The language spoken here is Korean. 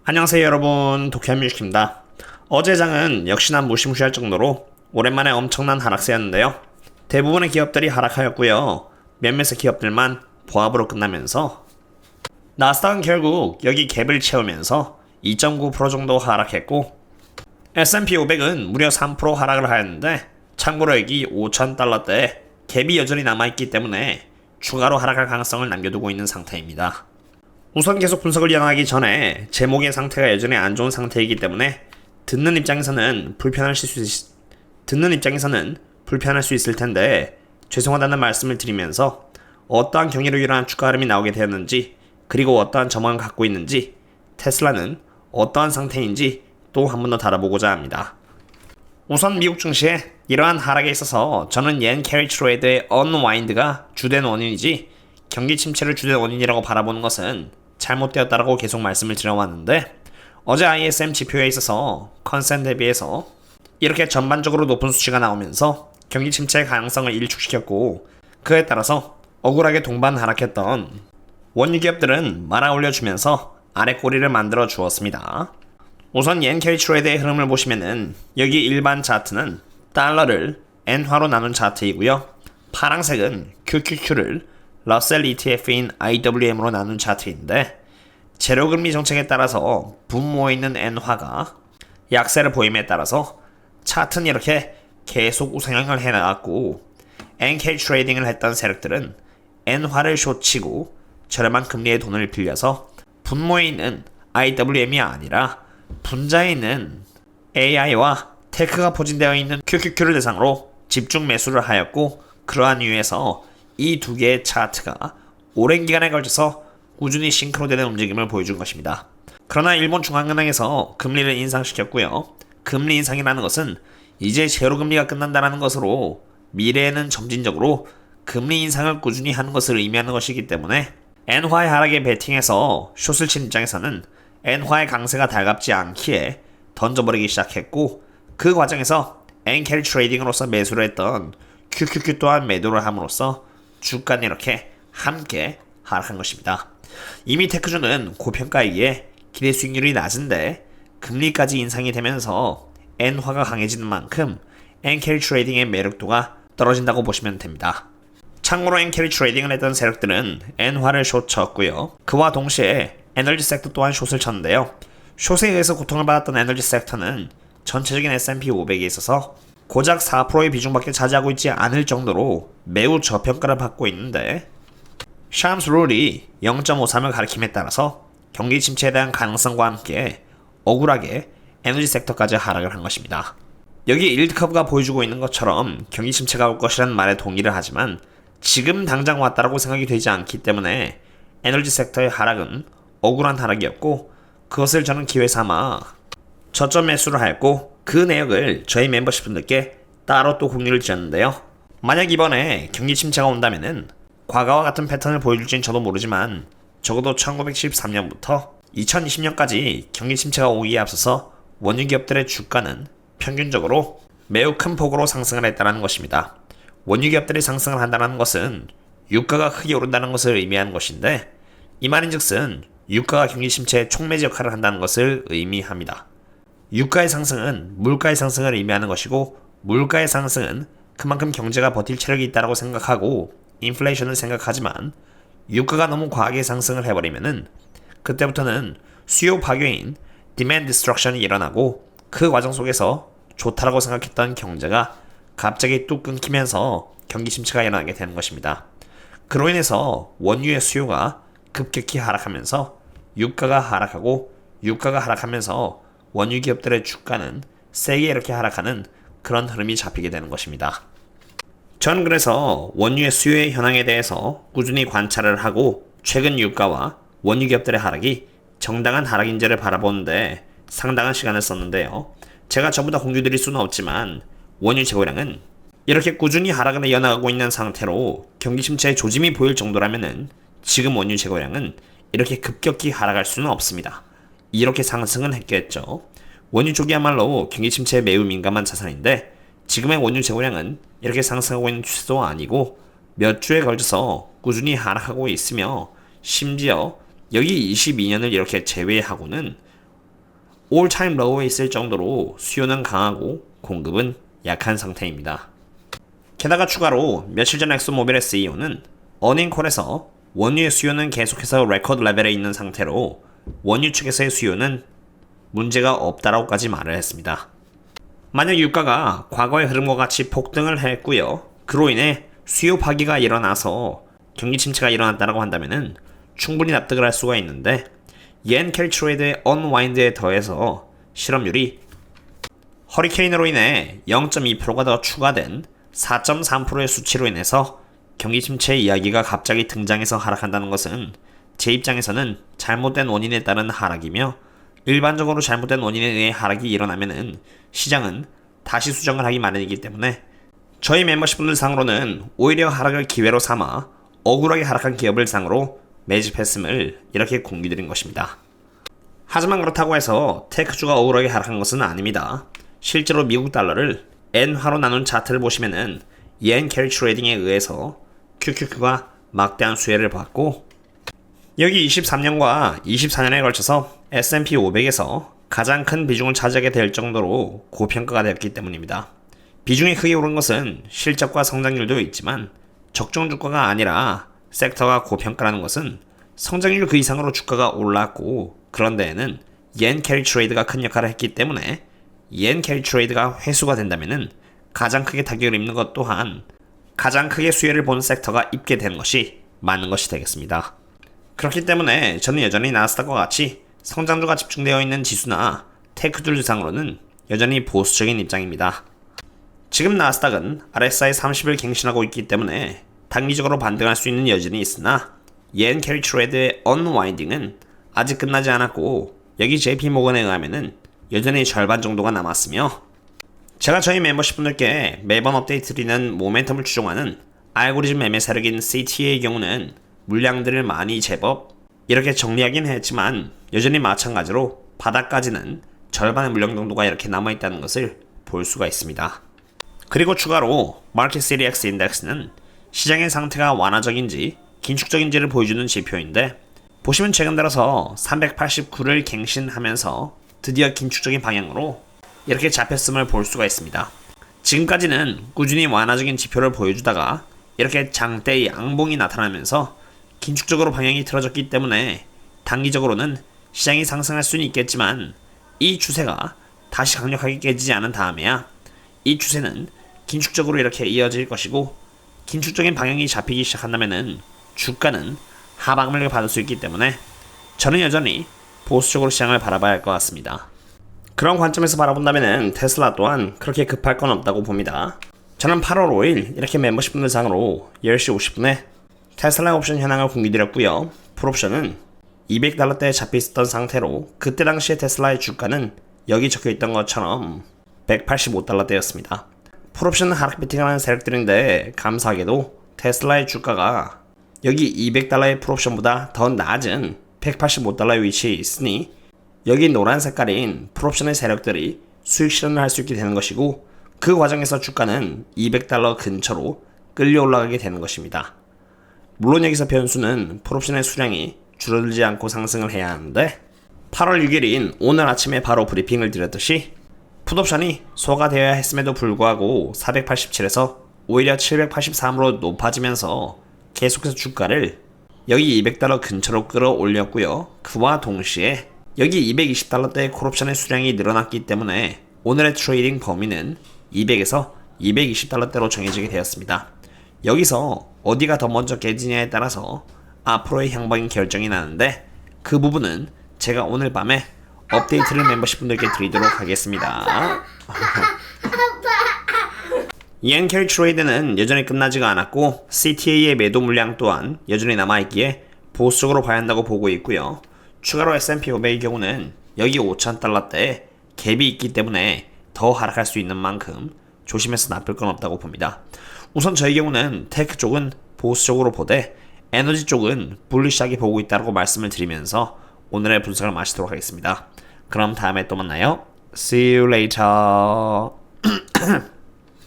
안녕하세요 여러분, 도쿄한뮤직입니다. 어제 장은 역시나 무시무시할 정도로 오랜만에 엄청난 하락세였는데요. 대부분의 기업들이 하락하였고요. 몇몇의 기업들만 보합으로 끝나면서 나스닥은 결국 여기 갭을 채우면서 2.9% 정도 하락했고 S&P 500은 무려 3% 하락을 하였는데, 참고로 여기 5,000달러대에 갭이 여전히 남아있기 때문에 추가로 하락할 가능성을 남겨두고 있는 상태입니다. 우선 계속 분석을 이어나가기 전에 제목의 상태가 여전히 안 좋은 상태이기 때문에 듣는 입장에서는 불편할 수 있을 텐데 죄송하다는 말씀을 드리면서 어떠한 경위로 일어난 주가 흐름이 나오게 되었는지, 그리고 어떠한 전망을 갖고 있는지, 테슬라는 어떠한 상태인지 또 한 번 더 다뤄보고자 합니다. 우선 미국 증시의 이러한 하락에 있어서 저는 옌 캐리 트레이드의 언와인드가 주된 원인이지 경기 침체를 주된 원인이라고 바라보는 것은 잘못되었다라고 계속 말씀을 드려왔는데, 어제 ISM 지표에 있어서 컨센 대비해서 이렇게 전반적으로 높은 수치가 나오면서 경기 침체의 가능성을 일축시켰고, 그에 따라서 억울하게 동반 하락했던 원유 기업들은 말아 올려주면서 아래 꼬리를 만들어 주었습니다. 우선 옌 캐리 트레이드의 흐름을 보시면은 여기 일반 차트는 달러를 엔화로 나눈 차트이고요. 파랑색은 QQQ를 러셀 ETF인 IWM으로 나눈 차트인데, 재료금리 정책에 따라서 분모해있는 엔화가 약세를 보임에 따라서 차트는 이렇게 계속 우상향을 해나갔고, NK 트레이딩을 했던 세력들은 엔화를 숏치고 저렴한 금리의 돈을 빌려서 분모에 있는 IWM이 아니라 분자에 있는 AI와 테크가 포진되어 있는 QQQ를 대상으로 집중 매수를 하였고, 그러한 이유에서 이 두 개의 차트가 오랜 기간에 걸쳐서 꾸준히 싱크로되는 움직임을 보여준 것입니다. 그러나 일본 중앙은행에서 금리를 인상시켰고요. 금리 인상이라는 것은 이제 제로금리가 끝난다는 것으로 미래에는 점진적으로 금리 인상을 꾸준히 하는 것을 의미하는 것이기 때문에 엔화의 하락에 베팅해서 숏을 친 입장에서는 엔화의 강세가 달갑지 않기에 던져버리기 시작했고, 그 과정에서 엔캐리 트레이딩으로서 매수를 했던 QQQ 또한 매도를 함으로써 주가는 이렇게 함께 하락한 것입니다. 이미 테크주는 고평가이기에 기대 수익률이 낮은데 금리까지 인상이 되면서 엔화가 강해지는 만큼 엔캐리 트레이딩의 매력도가 떨어진다고 보시면 됩니다. 참고로 엔캐리 트레이딩을 했던 세력들은 엔화를 숏 쳤고요. 그와 동시에 에너지 섹터 또한 숏을 쳤는데요. 숏에 의해서 고통을 받았던 에너지 섹터는 전체적인 S&P 500에 있어서 고작 4%의 비중밖에 차지하고 있지 않을 정도로 매우 저평가를 받고 있는데, 샴스 룰이 0.53을 가리킴에 따라서 경기 침체에 대한 가능성과 함께 억울하게 에너지 섹터까지 하락을 한 것입니다. 여기 일드 커브가 보여주고 있는 것처럼 경기 침체가 올 것이라는 말에 동의를 하지만 지금 당장 왔다라고 생각이 되지 않기 때문에 에너지 섹터의 하락은 억울한 하락이었고, 그것을 저는 기회 삼아 저점 매수를 하였고, 그 내역을 저희 멤버십 분들께 따로 또 공유를 드렸는데요. 만약 이번에 경기 침체가 온다면은 과거와 같은 패턴을 보여줄지는 저도 모르지만 적어도 1973년부터 2020년까지 경기 침체가 오기에 앞서서 원유 기업들의 주가는 평균적으로 매우 큰 폭으로 상승을 했다는 것입니다. 원유 기업들이 상승을 한다는 것은 유가가 크게 오른다는 것을 의미하는 것인데, 이 말인즉슨 유가가 경기 침체의 촉매지 역할을 한다는 것을 의미합니다. 유가의 상승은 물가의 상승을 의미하는 것이고, 물가의 상승은 그만큼 경제가 버틸 체력이 있다고 생각하고 인플레이션을 생각하지만, 유가가 너무 과하게 상승을 해버리면은 그때부터는 수요 파괴인 디맨드 디스트럭션이 일어나고, 그 과정 속에서 좋다라고 생각했던 경제가 갑자기 뚝 끊기면서 경기 침체가 일어나게 되는 것입니다. 그로 인해서 원유의 수요가 급격히 하락하면서 유가가 하락하고, 유가가 하락하면서 원유 기업들의 주가는 세게 이렇게 하락하는 그런 흐름이 잡히게 되는 것입니다. 전 그래서 원유의 수요의 현황에 대해서 꾸준히 관찰을 하고, 최근 유가와 원유 기업들의 하락이 정당한 하락인지를 바라보는데 상당한 시간을 썼는데요. 제가 전부 다 공유드릴 수는 없지만 원유 재고량은 이렇게 꾸준히 하락을 이어나가고 있는 상태로 경기 침체의 조짐이 보일 정도라면은 지금 원유 재고량은 이렇게 급격히 하락할 수는 없습니다. 이렇게 상승은 했겠죠. 원유 쪽이야말로 경기 침체에 매우 민감한 자산인데, 지금의 원유 재고량은 이렇게 상승하고 있는 추세도 아니고 몇 주에 걸쳐서 꾸준히 하락하고 있으며, 심지어 여기 22년을 이렇게 제외하고는 올 타임 로우에 있을 정도로 수요는 강하고 공급은 약한 상태입니다. 게다가 추가로 며칠 전 엑소모빌의 CEO는 어닝콜에서 원유의 수요는 계속해서 레코드 레벨에 있는 상태로 원유 측에서의 수요는 문제가 없다라고까지 말을 했습니다. 만약 유가가 과거의 흐름과 같이 폭등을 했고요. 그로 인해 수요 파기가 일어나서 경기 침체가 일어났다고 한다면 충분히 납득을 할 수가 있는데 옌 캐리 트레이드의 언와인드에 더해서 실업률이 허리케인으로 인해 0.2%가 더 추가된 4.3%의 수치로 인해서 경기 침체 이야기가 갑자기 등장해서 하락한다는 것은 제 입장에서는 잘못된 원인에 따른 하락이며 일반적으로 잘못된 원인에 의해 하락이 일어나면은 시장은 다시 수정을 하기 마련이기 때문에 저희 멤버십분들 상으로는 오히려 하락을 기회로 삼아 억울하게 하락한 기업을 상으로 매집했음을 이렇게 공유드린 것입니다. 하지만 그렇다고 해서 테크주가 억울하게 하락한 것은 아닙니다. 실제로 미국 달러를 엔화로 나눈 차트를 보시면은 옌 캐리 트레이딩에 의해서 QQQ가 막대한 수혜를 받고 여기 23년과 24년에 걸쳐서 S&P 500에서 가장 큰 비중을 차지하게 될 정도로 고평가가 되었기 때문입니다. 비중이 크게 오른 것은 실적과 성장률도 있지만 적정 주가가 아니라 섹터가 고평가라는 것은 성장률 그 이상으로 주가가 올랐고 그런 데에는 옌 캐리 트레이드가 큰 역할을 했기 때문에 옌 캐리 트레이드가 회수가 된다면은 가장 크게 타격을 입는 것 또한 가장 크게 수혜를 본 섹터가 입게 되는 것이 맞는 것이 되겠습니다. 그렇기 때문에 저는 여전히 나스닥과 같이 성장주가 집중되어 있는 지수나 테크들 주상으로는 여전히 보수적인 입장입니다. 지금 나스닥은 RSI 30을 갱신하고 있기 때문에 단기적으로 반등할 수 있는 여진이 있으나 옌 캐리 트레이드의 언와인딩은 아직 끝나지 않았고 여기 JP모건에 의하면은 여전히 절반 정도가 남았으며 제가 저희 멤버십 분들께 매번 업데이트 드리는 모멘텀을 추종하는 알고리즘 매매 세력인 CTA의 경우는 물량들을 많이 제법 이렇게 정리하긴 했지만 여전히 마찬가지로 바닥까지는 절반의 물량 정도가 이렇게 남아있다는 것을 볼 수가 있습니다. 그리고 추가로 마켓 시리엑스 인덱스는 시장의 상태가 완화적인지 긴축적인지를 보여주는 지표인데 보시면 최근 들어서 389를 갱신하면서 드디어 긴축적인 방향으로 이렇게 잡혔음을 볼 수가 있습니다. 지금까지는 꾸준히 완화적인 지표를 보여주다가 이렇게 장대의 양봉이 나타나면서 긴축적으로 방향이 틀어졌기 때문에 단기적으로는 시장이 상승할 수는 있겠지만 이 추세가 다시 강력하게 깨지지 않은 다음에야 이 추세는 긴축적으로 이렇게 이어질 것이고 긴축적인 방향이 잡히기 시작한다면은 주가는 하방을 받을 수 있기 때문에 저는 여전히 보수적으로 시장을 바라봐야 할 것 같습니다. 그런 관점에서 바라본다면은 테슬라 또한 그렇게 급할 건 없다고 봅니다. 저는 8월 5일 이렇게 멤버십 분들 상으로 10시 50분에 테슬라 옵션 현황을 공유드렸고요. 풀옵션은 200달러대에 잡혀있었던 상태로 그때 당시에 테슬라의 주가는 여기 적혀있던 것처럼 185달러대였습니다. 풀옵션은 하락 베팅하는 세력들인데 감사하게도 테슬라의 주가가 여기 200달러의 풀옵션보다 더 낮은 185달러의 위치에 있으니 여기 노란 색깔인 풀옵션의 세력들이 수익 실현을 할 수 있게 되는 것이고 그 과정에서 주가는 200달러 근처로 끌려 올라가게 되는 것입니다. 물론 여기서 변수는 풀옵션의 수량이 줄어들지 않고 상승을 해야 하는데 8월 6일인 오늘 아침에 바로 브리핑을 드렸듯이 풋옵션이 소화되어야 했음에도 불구하고 487에서 오히려 783으로 높아지면서 계속해서 주가를 여기 200달러 근처로 끌어올렸고요. 그와 동시에 여기 220달러대의 콜옵션의 수량이 늘어났기 때문에 오늘의 트레이딩 범위는 200에서 220달러대로 정해지게 되었습니다. 여기서 어디가 더 먼저 깨지냐에 따라서 앞으로의 향방이 결정이 나는데 그 부분은 제가 오늘 밤에 업데이트를 멤버십 분들께 드리도록 하겠습니다. 옌 캐리 트레이드는 여전히 끝나지가 않았고 CTA의 매도 물량 또한 여전히 남아있기에 보수적으로 봐야 한다고 보고 있고요. 추가로 S&P 500의 경우는 여기 5,000달러대에 갭이 있기 때문에 더 하락할 수 있는 만큼 조심해서 나쁠 건 없다고 봅니다. 우선 저희 경우는 테크 쪽은 보수적으로 보되 에너지 쪽은 불리시하게 보고 있다고 말씀을 드리면서 오늘의 분석을 마치도록 하겠습니다. 그럼 다음에 또 만나요. See you later.